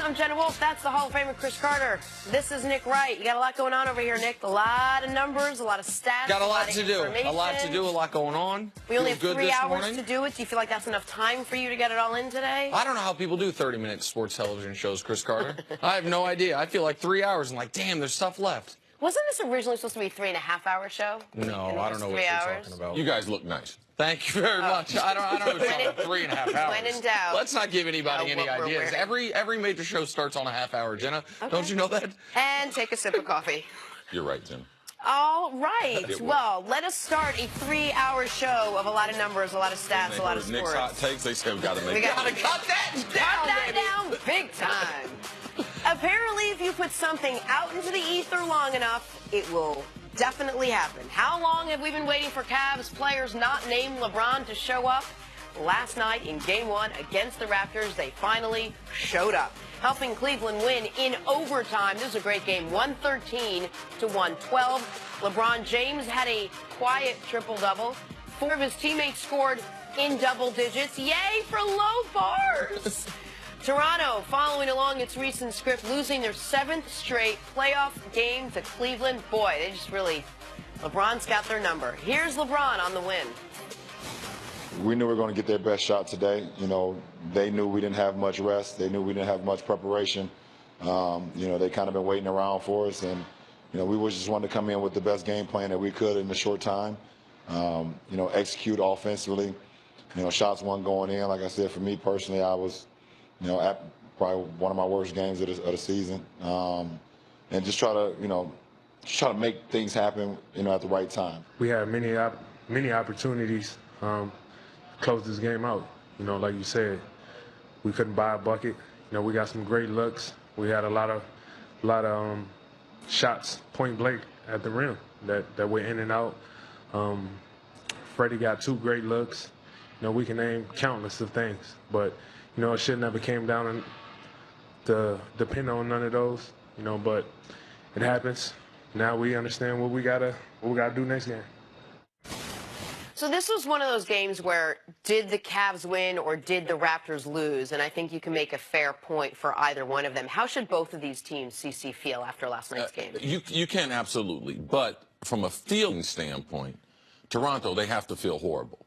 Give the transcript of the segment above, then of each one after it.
I'm Jenna Wolf. That's the Hall of Famer Chris Carter. This is Nick Wright. You got a lot going on over here, Nick. A lot of numbers, a lot of stats. Got a lot to do. A lot going on. We only have 3 hours to do it. Do you feel like that's enough time for you to get it all in today? I don't know how people do 30-minute sports television shows, Chris Carter. I have no idea. I feel like 3 hours and like, damn, there's stuff left. Wasn't this originally supposed to be a 3.5-hour show? No, I don't know what you're talking about. You guys look nice. Thank you very much. I don't know about 3.5 hours. When in doubt. Let's not give anybody any ideas. Every major show starts on a half hour, Jenna. Okay. Don't you know that? And take a sip of coffee. You're right, Jim. All right. Well, let us start a 3-hour show of a lot of numbers, a lot of stats, a lot of sports. Nick's hot takes, they said we got to make we it. got to cut that down big time. Apparently, if you put something out into the ether long enough, it will definitely happen. How long have we been waiting for Cavs players not named LeBron to show up? Last night in Game 1 against the Raptors, they finally showed up, helping Cleveland win in overtime. This was a great game, 113 to 112. LeBron James had a quiet triple-double. 4 of his teammates scored in double digits. Yay for low bars! Toronto, following along its recent script, losing their 7th straight playoff game to Cleveland. Boy, they just really, LeBron's got their number. Here's LeBron on the win. We knew we were going to get their best shot today. You know, they knew we didn't have much rest. They knew we didn't have much preparation. You know, they kind of been waiting around for us. And, you know, we just wanted to come in with the best game plan that we could in a short time. You know, execute offensively. You know, shots weren't going in. Like I said, for me personally, I was, you know, at probably one of my worst games of the season. And just try to, you know, make things happen, you know, at the right time. We had many opportunities to close this game out. You know, like you said, we couldn't buy a bucket. You know, we got some great looks. We had a lot of shots point blank at the rim that went in and out. Freddie got 2 great looks. You know, we can name countless of things, but you know, it should never came down to depend on none of those. You know, but it happens. Now we understand what we gotta do next game. So this was one of those games where did the Cavs win or did the Raptors lose? And I think you can make a fair point for either one of them. How should both of these teams, CC, feel after last night's game? You can absolutely. But from a feeling standpoint, Toronto, they have to feel horrible.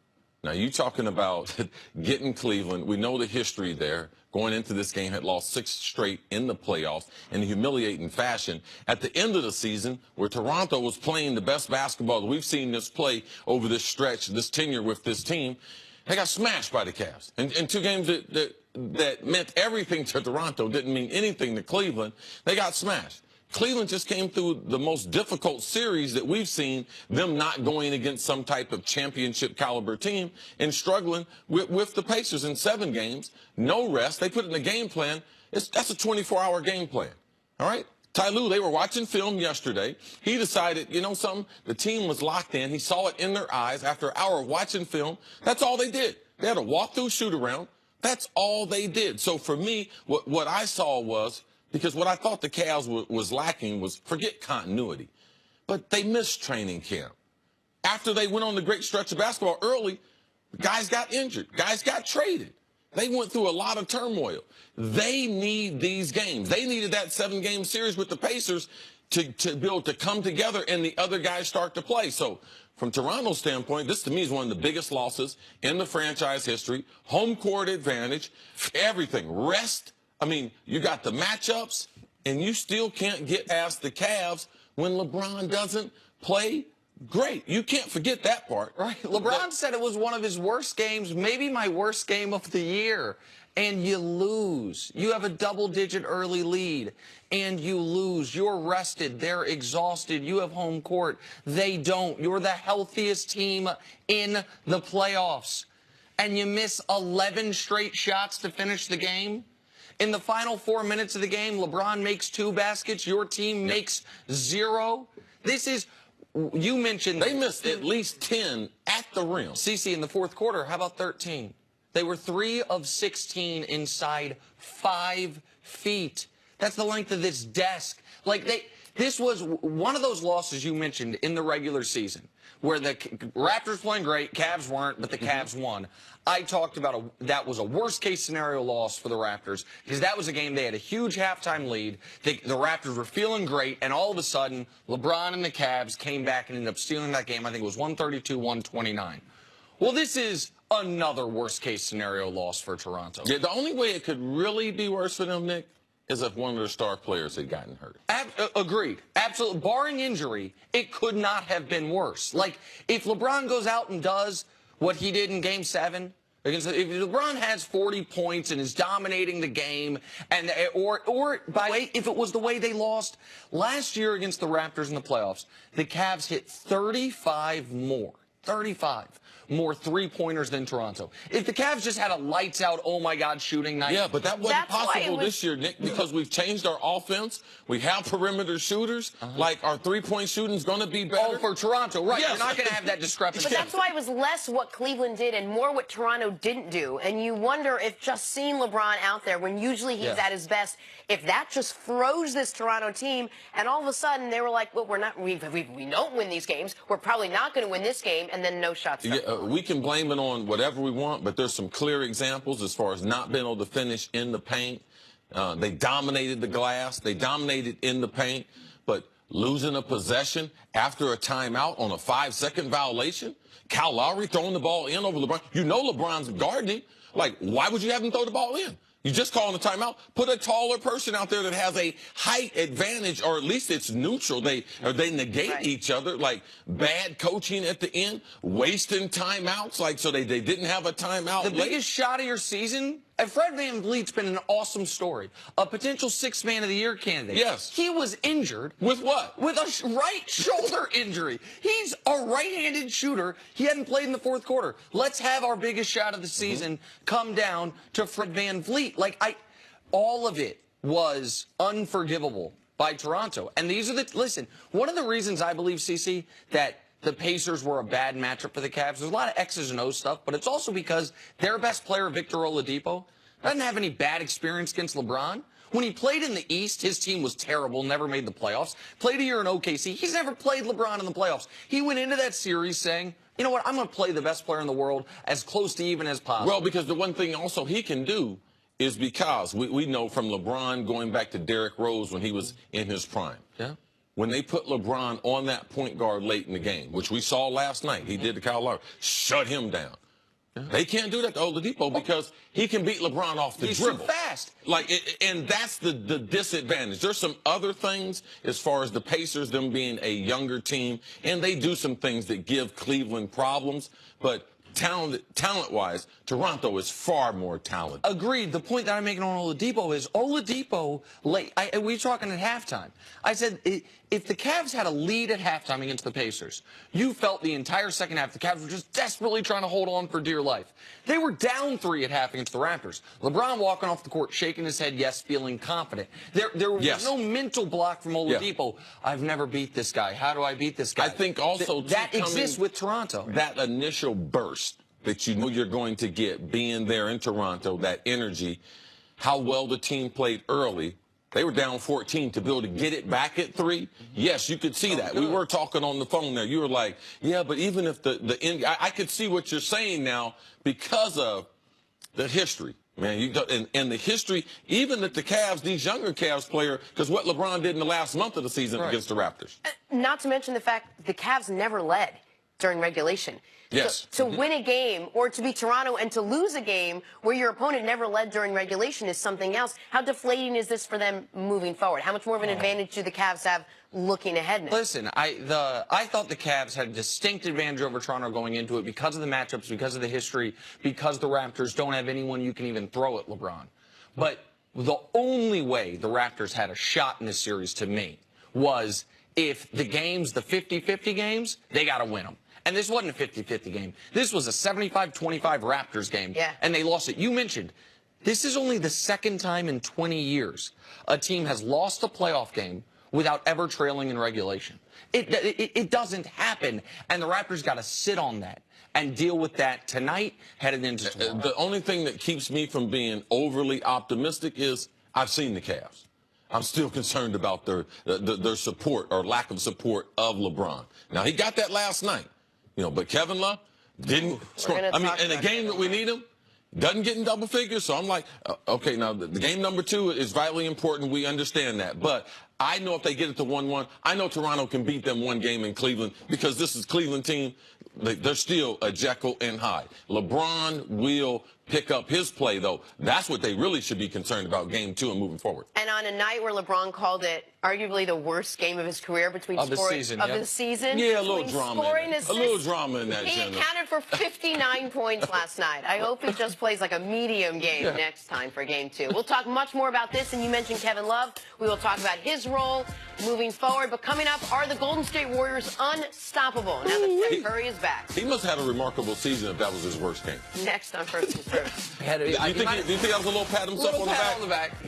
Now, you talking about getting Cleveland. We know the history there. Going into this game, had lost 6 straight in the playoffs in a humiliating fashion. At the end of the season, where Toronto was playing the best basketball that we've seen this play over this stretch, this tenure with this team, they got smashed by the Cavs. And 2 games that meant everything to Toronto, didn't mean anything to Cleveland, they got smashed. Cleveland just came through the most difficult series that we've seen, them not going against some type of championship caliber team and struggling with the Pacers in 7 games, no rest. They put in a game plan. That's a 24-hour game plan. All right? Ty Lue, they were watching film yesterday. He decided, you know something, the team was locked in. He saw it in their eyes after an hour of watching film. That's all they did. They had a walk-through shoot-around. That's all they did. So for me, what I saw was, because what I thought the Cavs was lacking was, forget continuity, but they missed training camp. After they went on the great stretch of basketball early, guys got injured. Guys got traded. They went through a lot of turmoil. They need these games. They needed that 7-game series with the Pacers to be able to come together and the other guys start to play. So from Toronto's standpoint, this to me is one of the biggest losses in the franchise history. Home court advantage, everything, rest. I mean, you got the matchups, and you still can't get past the Cavs when LeBron doesn't play great. You can't forget that part. Right. LeBron said it was one of his worst games, maybe my worst game of the year. And you lose. You have a double-digit early lead, and you lose. You're rested. They're exhausted. You have home court. They don't. You're the healthiest team in the playoffs. And you miss 11 straight shots to finish the game. In the final 4 minutes of the game, LeBron makes 2 baskets. Your team makes 0. This is, you mentioned, they missed at least 10 at the rim. CC, in the 4th quarter, how about 13? They were 3 of 16 inside 5 feet. That's the length of this desk. Like, this was one of those losses you mentioned in the regular season where the Raptors playing great, Cavs weren't, but the Cavs won. I talked about that was a worst-case scenario loss for the Raptors because that was a game they had a huge halftime lead. The Raptors were feeling great, and all of a sudden, LeBron and the Cavs came back and ended up stealing that game. I think it was 132-129. Well, this is another worst-case scenario loss for Toronto. Yeah, the only way it could really be worse for them, Nick, is if one of their star players had gotten hurt. Agreed. Absolutely. Barring injury, it could not have been worse. Like, if LeBron goes out and does what he did in Game 7, if LeBron has 40 points and is dominating the game, and or by the way, if it was the way they lost last year against the Raptors in the playoffs, the Cavs hit 35 more three-pointers than Toronto. If the Cavs just had a lights-out, oh-my-God, shooting night. Yeah, but that wasn't That's why possible it was... this year, Nick, because we've changed our offense. We have perimeter shooters. Like, our three-point shooting's going to be better. Oh, for Toronto, right. Yes. You're not going to have that discrepancy. But that's why it was less what Cleveland did and more what Toronto didn't do. And you wonder if just seeing LeBron out there when usually he's at his best, if that just froze this Toronto team, and all of a sudden they were like, well, we don't win these games. We're probably not going to win this game, and then no shots. We can blame it on whatever we want, but there's some clear examples as far as not being able to finish in the paint. They dominated the glass. They dominated in the paint, but losing a possession after a timeout on a 5-second violation, Kyle Lowry throwing the ball in over LeBron. You know LeBron's guarding him. Like, why would you have him throw the ball in? You just calling a timeout. Put a taller person out there that has a height advantage, or at least it's neutral. They negate each other. Like, bad coaching at the end, wasting timeouts. Like, so they didn't have a timeout. The biggest shot of your season, Fred VanVleet's been an awesome story. A potential 6th Man of the Year candidate. Yes. He was injured. With what? With a right shoulder injury. He's a right-handed shooter. He hadn't played in the 4th quarter. Let's have our biggest shot of the season come down to Fred VanVleet. All of it was unforgivable by Toronto. And these are listen, one of the reasons I believe, CC, that the Pacers were a bad matchup for the Cavs. There's a lot of X's and O's stuff, but it's also because their best player, Victor Oladipo, doesn't have any bad experience against LeBron. When he played in the East, his team was terrible, never made the playoffs. Played a year in OKC. He's never played LeBron in the playoffs. He went into that series saying, you know what, I'm going to play the best player in the world as close to even as possible. Well, because the one thing also he can do is because we know from LeBron going back to Derrick Rose when he was in his prime. Yeah. When they put LeBron on that point guard late in the game, which we saw last night, he did to Kyle Lowry, shut him down. They can't do that to Oladipo because he can beat LeBron off the dribble. He's too fast. And that's the disadvantage. There's some other things as far as the Pacers, them being a younger team, and they do some things that give Cleveland problems, but talent-wise, Toronto is far more talented. Agreed. The point that I'm making on Oladipo is Oladipo, we were talking at halftime. I said if the Cavs had a lead at halftime against the Pacers, you felt the entire second half the Cavs were just desperately trying to hold on for dear life. They were down 3 at half against the Raptors. LeBron walking off the court, shaking his head, yes, feeling confident. There was no mental block from Oladipo. Yeah. I've never beat this guy. How do I beat this guy? I think also that exists with Toronto. That initial burst that you know you're going to get being there in Toronto, that energy, how well the team played early. They were down 14 to be able to get it back at 3. Yes, you could see that. We were talking on the phone there. You were like, yeah, but even if the end, I could see what you're saying now because of the history. Man, and the history, even that the Cavs, these younger Cavs player, because what LeBron did in the last month of the season against the Raptors. Not to mention the fact the Cavs never led during regulation. Yes. To win a game or to beat Toronto and to lose a game where your opponent never led during regulation is something else. How deflating is this for them moving forward? How much more of an advantage do the Cavs have looking ahead now? Listen, I thought the Cavs had a distinct advantage over Toronto going into it because of the matchups, because of the history, because the Raptors don't have anyone you can even throw at LeBron. But the only way the Raptors had a shot in this series to me was if the games, the 50-50 games, they got to win them. And this wasn't a 50-50 game. This was a 75-25 Raptors game. Yeah. And they lost it. You mentioned, this is only the second time in 20 years a team has lost a playoff game without ever trailing in regulation. It doesn't happen. And the Raptors got to sit on that and deal with that tonight, headed into tomorrow. The only thing that keeps me from being overly optimistic is I've seen the Cavs. I'm still concerned about their support or lack of support of LeBron. Now, he got that last night, but Kevin Love didn't score. I mean, in a game that we need him, doesn't get in double figures. So I'm like, okay, now the game number 2 is vitally important. We understand that. But I know if they get it to 1-1, I know Toronto can beat them one game in Cleveland because this is Cleveland team. They're still a Jekyll and Hyde. LeBron will pick up his play, though. That's what they really should be concerned about game 2 and moving forward. And on a night where LeBron called it arguably the worst game of his career between of the season. Yeah, a little drama in that. A little drama in that. He accounted for 59 points last night. I hope he just plays like a medium game next time for game 2. We'll talk much more about this, and you mentioned Kevin Love. We will talk about his role moving forward. But coming up, are the Golden State Warriors unstoppable now that Steph Curry is back? He must have had a remarkable season if that was his worst game. Next on First and First. Do you think that was a little pat himself on the back?